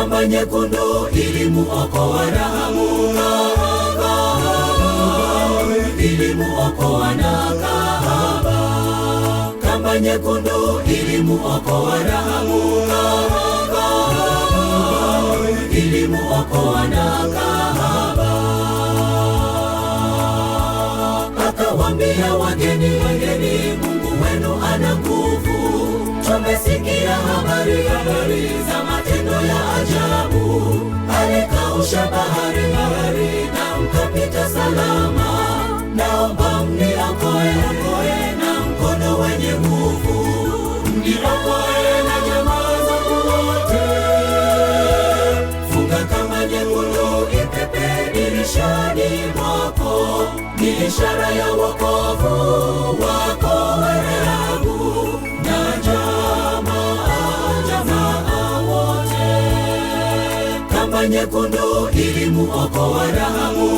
Kamba nyekundu ilimuokoa Rahabu, ilimuokoa na kahaba. Kamba nyekundu ilimuokoa Rahabu, ilimuokoa na kahaba. Akawaambia wageni, Mungu wenu ana nguvu. Tumesikia habari za matendo ya ajabu. Alikausha bahari na mkapita salama. Naomba mniokoe na mkono wenye nguvu. Mniokoe na jamaa zangu wote. Funga kamba nyekundu ipepe dirishani mwako. Ni ishara ya wokovu wako Rahabu na jamaa wote. Kamba nyekundu ilimuokoa Rahabu,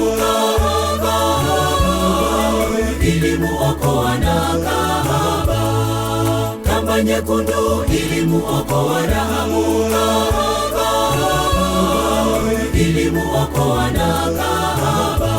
ilimuokoa na kahaba. Kamba nyekundu ilimuokoa Rahabu, ilimuokoa na kahaba.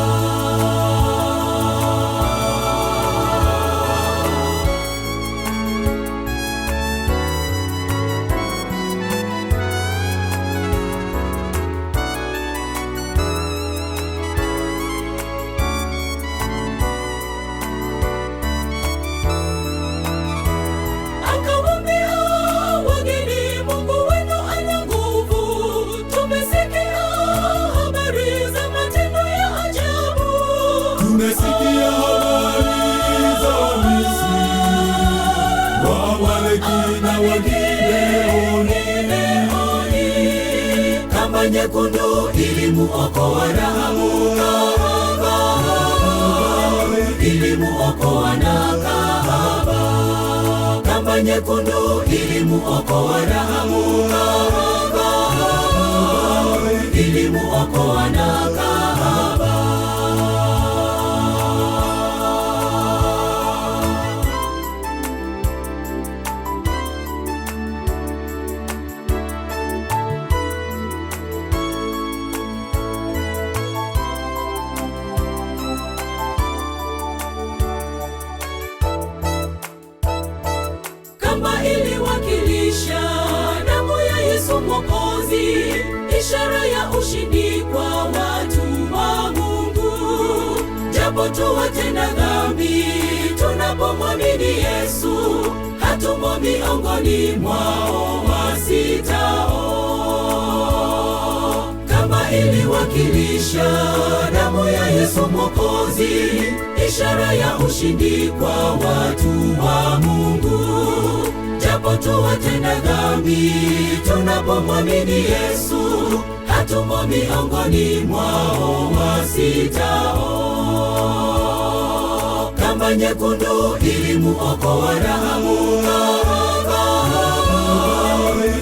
Tumesikia habari za Misri, Waamaleki na Wagibeoni. Kamba nyekundu ilimuokoa Rahabu, ilimuokoa na kahaba. Kamba nyekundu ilimuokoa Rahabu, ilimuokoa na kahaba. Kamba iliwakilisha damu ya Yesu Mwokozi, ishara ya ushindi kwa watu wa Mungu. Japo tuwatenda dhambi, tunapomwamini Yesu, hatumo miongoni mwao wasitao. Kamba iliwakilisha damu ya Yesu Mwokozi, ishara ya ushindi kwa watu wa Mungu. Japo tuwatenda dhambi, tunapomwamini Yesu, hatumo miongoni mwao wasitao. Kamba nyekundu ilimuokoa Rahabu,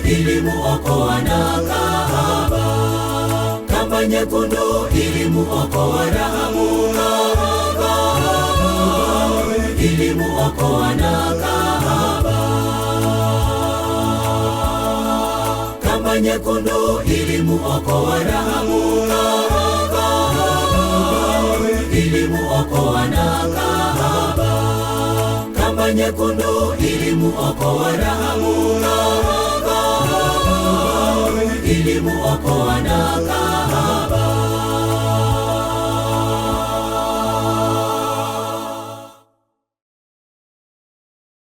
ilimuokoa na kahaba. Kamba nyekundu ilimuokoa Rahabu, ilimuokoa na kahaba. Kamba nyekundu ilimuokoa Rahabu, ilimuokoa na kahaba. Kamba nyekundu ilimuokoa Rahabu, ilimuokoa na kahaba.